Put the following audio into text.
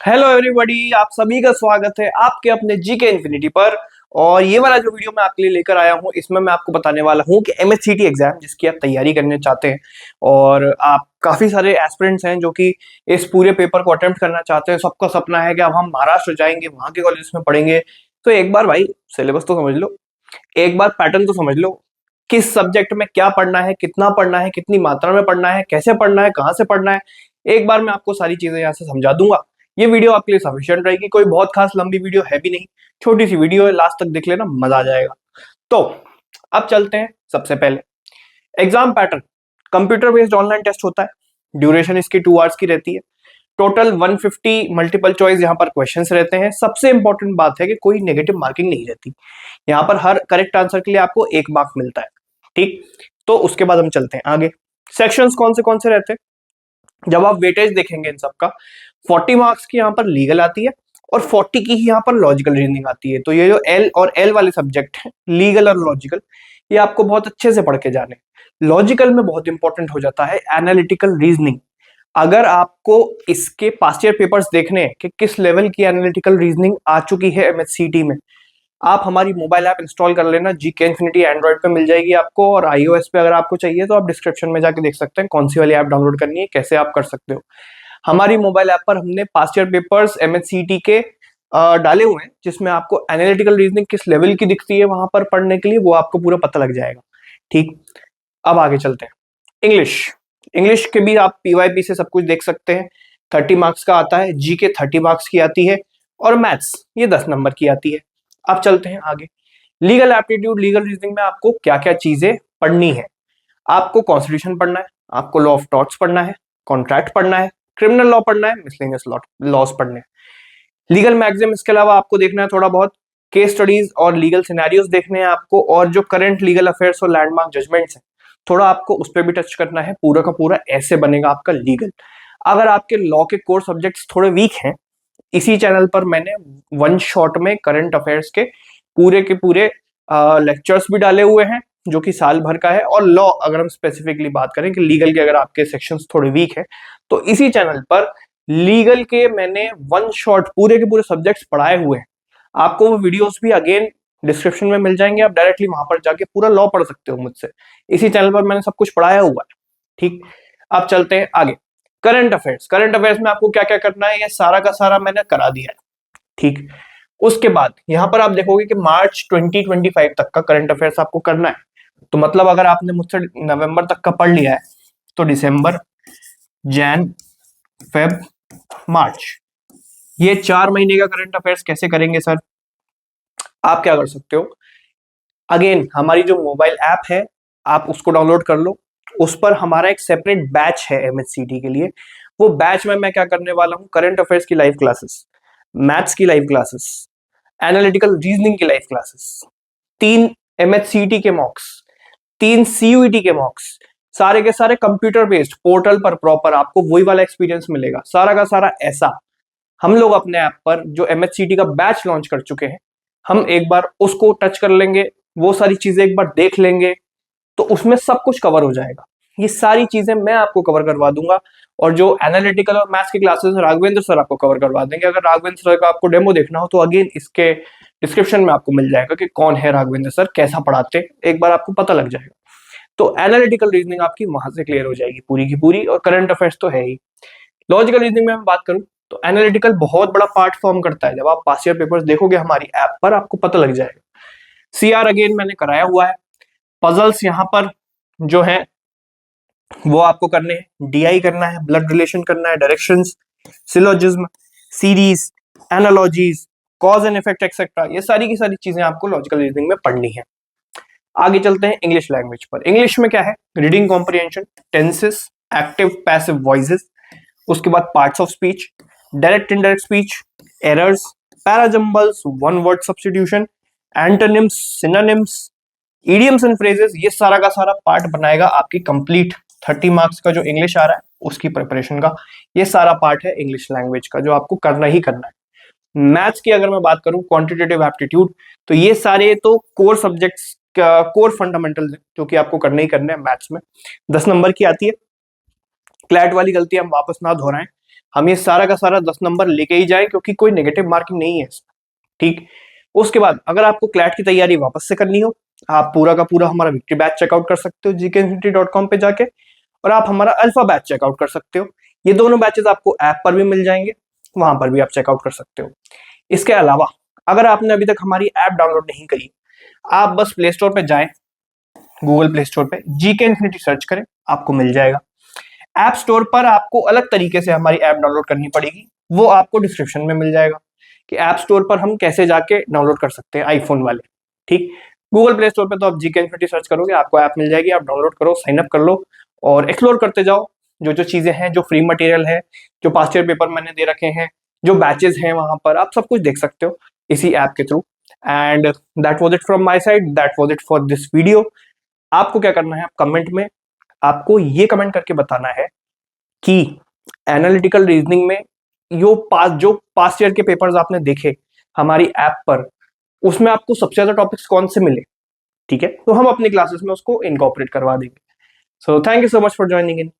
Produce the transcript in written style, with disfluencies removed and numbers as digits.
Hello everybody, आप सभी का स्वागत है आपके अपने जीके इन्फिनिटी पर। और ये वाला जो वीडियो मैं आपके लिए लेकर आया हूँ, इसमें मैं आपको बताने वाला हूँ कि एमएससीटी एग्जाम जिसकी आप तैयारी करने चाहते हैं और आप काफी सारे एस्पिरेंट्स हैं जो कि इस पूरे पेपर को अटेम्प्ट करना चाहते हैं। सबका सपना है कि अब हम महाराष्ट्र जाएंगे, वहां के कॉलेज में पढ़ेंगे। तो एक बार भाई सिलेबस तो समझ लो, एक बार पैटर्न तो समझ लो, किस सब्जेक्ट में क्या पढ़ना है, कितना पढ़ना है, कितनी मात्रा में पढ़ना है, कैसे पढ़ना है, कहाँ से पढ़ना है। एक बार मैं आपको सारी चीजें यहाँ से समझा दूंगा। ये वीडियो आपके लिए सफिशिएंट रहेगी, कोई बहुत खास लंबी वीडियो है भी नहीं, छोटी सी वीडियो है, लास्ट तक देख लेना, मजा आ जाएगा। तो अब चलते हैं। सबसे पहले exam pattern, computer based online test होता है। ड्यूरेशन इसकी 2 आवर्स की रहती है। टोटल 150 मल्टीपल चॉइस यहाँ पर क्वेश्चंस रहते हैं। सबसे इंपॉर्टेंट बात है कि कोई नेगेटिव मार्किंग नहीं रहती यहाँ पर। हर करेक्ट आंसर के लिए आपको 1 मार्क मिलता है। ठीक, तो उसके बाद हम चलते हैं आगे। सेक्शंस कौन से रहते हैं, जब आप वेटेज देखेंगे इन सबका, 40 मार्क्स की यहाँ पर लीगल आती है और 40 की ही यहाँ पर लॉजिकल रीजनिंग आती है। तो ये जो एल और एल वाले सब्जेक्ट हैं, लीगल और लॉजिकल, ये आपको बहुत अच्छे से पढ़ के जाने। लॉजिकल में बहुत इंपॉर्टेंट हो जाता है एनालिटिकल रीजनिंग। अगर आपको इसके पास्ट ईयर पेपर्स देखने हैं कि किस लेवल की एनालिटिकल रीजनिंग आ चुकी है एमएससीटी में, आप हमारी मोबाइल ऐप इंस्टॉल कर लेना। जीके इन्फिनिटी एंड्रॉइड पे मिल जाएगी आपको, और आईओएस पे अगर आपको चाहिए तो आप डिस्क्रिप्शन में जाके देख सकते हैं कौन सी वाली ऐप डाउनलोड करनी है, कैसे आप कर सकते हो। हमारी मोबाइल ऐप पर हमने पास्ट ईयर पेपर्स एमएससीटी के डाले हुए हैं, जिसमें आपको एनालिटिकल रीजनिंग किस लेवल की दिखती है वहां पर पढ़ने के लिए, वो आपको पूरा पता लग जाएगा। ठीक, अब आगे चलते हैं। इंग्लिश, इंग्लिश के भी आप पीवाईपी से सब कुछ देख सकते हैं। 30 मार्क्स का आता है, जीके 30 मार्क्स की आती है, और मैथ्स ये 10 नंबर की आती है। अब चलते हैं आगे। लीगल एप्टीट्यूड, लीगल रीजनिंग में आपको क्या क्या चीजें पढ़नी है। आपको कॉन्स्टिट्यूशन पढ़ना है, आपको लॉ ऑफ टॉर्ट्स पढ़ना है, कॉन्ट्रैक्ट पढ़ना है, क्रिमिनल लॉ पढ़ना है, मिसलेनियस लॉस पढ़ने हैं, लीगल मैगजीन। इसके अलावा आपको देखना है थोड़ा बहुत केस स्टडीज और लीगल सिनेरियोज देखने हैं आपको, और जो करंट लीगल अफेयर्स और लैंडमार्क जजमेंट्स हैं, थोड़ा आपको उस पर भी टच करना है। पूरा का पूरा ऐसे बनेगा आपका लीगल। अगर आपके लॉ के कोर सब्जेक्ट्स थोड़े वीक हैं, इसी चैनल पर मैंने वन शॉट में करंट अफेयर्स के पूरे लेक्चर्स भी डाले हुए हैं, जो कि साल भर का है। और लॉ, अगर हम स्पेसिफिकली बात करें कि लीगल के अगर आपके सेक्शंस थोड़े वीक हैं, तो इसी चैनल पर लीगल के मैंने वन शॉट पूरे के पूरे सब्जेक्ट्स पढ़ाए हुए हैं। आपको वो वीडियोस भी अगेन डिस्क्रिप्शन में मिल जाएंगे, आप डायरेक्टली वहां पर जाके पूरा लॉ पढ़ सकते हो मुझसे। इसी चैनल पर मैंने सब कुछ पढ़ाया हुआ है। ठीक, अब चलते हैं आगे। करंट अफेयर्स, करंट अफेयर्स में आपको क्या क्या करना है, ये सारा का सारा मैंने करा दिया है। ठीक, उसके बाद यहां पर आप देखोगे कि मार्च 2025 तक का करंट अफेयर्स आपको करना है। तो मतलब अगर आपने मुझसे नवंबर तक का पढ़ लिया है, तो दिसंबर, जैन, फेब, मार्च, ये 4 महीने का करंट अफेयर्स कैसे करेंगे सर? आप क्या कर सकते हो, अगेन हमारी जो मोबाइल ऐप है आप उसको डाउनलोड कर लो। उस पर हमारा एक सेपरेट बैच है एमएससीटी के लिए। वो बैच में मैं क्या करने वाला हूँ, करंट अफेयर्स की लाइव क्लासेस, मैथ्स की लाइव क्लासेस, एनालिटिकल रीजनिंग की लाइव क्लासेस, 3 एमएचसीटी के मॉक्स, 3 सीयूईटी के मॉक्स, सारे के सारे कंप्यूटर बेस्ड पोर्टल पर प्रॉपर आपको वही वाला एक्सपीरियंस मिलेगा। सारा का सारा ऐसा हम लोग अपने ऐप पर जो एमएचसीटी का बैच लॉन्च कर चुके हैं, हम एक बार उसको टच कर लेंगे, वो सारी चीजें एक बार देख लेंगे, तो उसमें सब कुछ कवर हो जाएगा। ये सारी चीजें मैं आपको कवर करवा दूंगा। और जो एनालिटिकल और मैथ्स की क्लासेस राघवेंद्र सर आपको कवर करवा देंगे। अगर राघवेंद्र सर का आपको डेमो देखना हो तो अगेन इसके डिस्क्रिप्शन में आपको मिल जाएगा कि कौन है राघवेंद्र सर, कैसा पढ़ाते हैं, एक बार आपको पता लग जाएगा। तो एनालिटिकल रीजनिंग आपकी वहां से क्लियर हो जाएगी पूरी की पूरी, और करंट अफेयर्स तो है ही। लॉजिकल रीजनिंग में हम बात करूं तो एनालिटिकल बहुत बड़ा पार्ट फॉर्म करता है। जब आप पास्ट ईयर पेपर्स देखोगे हमारी ऐप पर, आपको पता लग जाएगा। सीआर अगेन मैंने कराया हुआ है। पजल्स यहाँ पर जो है वो आपको करने हैं, डीआई करना है, ब्लड रिलेशन करना है, directions, syllogism, series, analogies, cause and effect etcetera, ये सारी की सारी चीजें आपको लॉजिकल रीजनिंग में पढ़नी है। आगे चलते हैं इंग्लिश लैंग्वेज पर। इंग्लिश में क्या है, reading comprehension, tenses, active passive voices, उसके बाद parts of speech, direct indirect speech, errors, parajumbles, one word substitution, antonyms, synonyms, idioms and phrases, ये सारा का सारा पार्ट बनाएगा आपकी कंप्लीट 30 मार्क्स का जो इंग्लिश आ रहा है उसकी प्रिपरेशन का। ये सारा पार्ट है इंग्लिश लैंग्वेज का जो आपको करना ही करना है। मैथ्स की अगर मैं बात करूं, क्वांटिटेटिव एप्टीट्यूड, तो ये सारे तो कोर सब्जेक्ट्स, कोर फंडामेंटल्स हैं जो कि आपको करने ही करने हैं मैथ्स में। 10 नंबर की आती है। क्लैट वाली गलती हम वापस ना दोहराएं। हम ये सारा का सारा 10 नंबर लेके ही जाएं, क्योंकि कोई नेगेटिव मार्किंग नहीं है इसमें। ठीक। उसके बाद अगर आपको क्लैट की तैयारी वापस से करनी हो, आप पूरा का पूरा हमारा विक्ट्री बैच चेकआउट कर सकते हो gkinfinity.com पे जाके, और आप हमारा अल्फा बैच चेकआउट कर सकते हो। ये दोनों बैचेस आपको ऐप पर भी मिल जाएंगे, वहां पर भी आप चेकआउट कर सकते हो। इसके अलावा अगर आपने अभी तक हमारी ऐप डाउनलोड नहीं करी, आप बस प्ले स्टोर पे जाएं, गूगल प्ले स्टोर पे जीके इन्फिनिटी सर्च करें, आपको मिल जाएगा। ऐप स्टोर पर आपको अलग तरीके से हमारी ऐप डाउनलोड करनी पड़ेगी, वो आपको डिस्क्रिप्शन में मिल जाएगा कि ऐप स्टोर पर हम कैसे जाके डाउनलोड कर सकते हैं आईफोन वाले। ठीक। गूगल प्ले स्टोर पे तो आप जीके इन्फिनिटी सर्च करोगे, आपको ऐप मिल जाएगी, आप डाउनलोड करो, साइन अप कर लो और एक्सप्लोर करते जाओ। जो जो चीजें हैं, जो फ्री मटेरियल है, जो पास्ट ईयर पेपर मैंने दे रखे हैं, जो बैचेस हैं, वहां पर आप सब कुछ देख सकते हो इसी ऐप के through. And that was it from my side, that was it for this video. आपको क्या करना है, कमेंट में आपको ये कमेंट करके बताना है कि एनालिटिकल रीजनिंग में जो पास्ट ईयर के पेपर्स आपने देखे हमारी ऐप पर, उसमें आपको सबसे ज्यादा टॉपिक्स कौन से मिले। ठीक है, तो हम अपनी क्लासेस में उसको इनकॉर्पोरेट करवा देंगे। So thank you so much for joining in.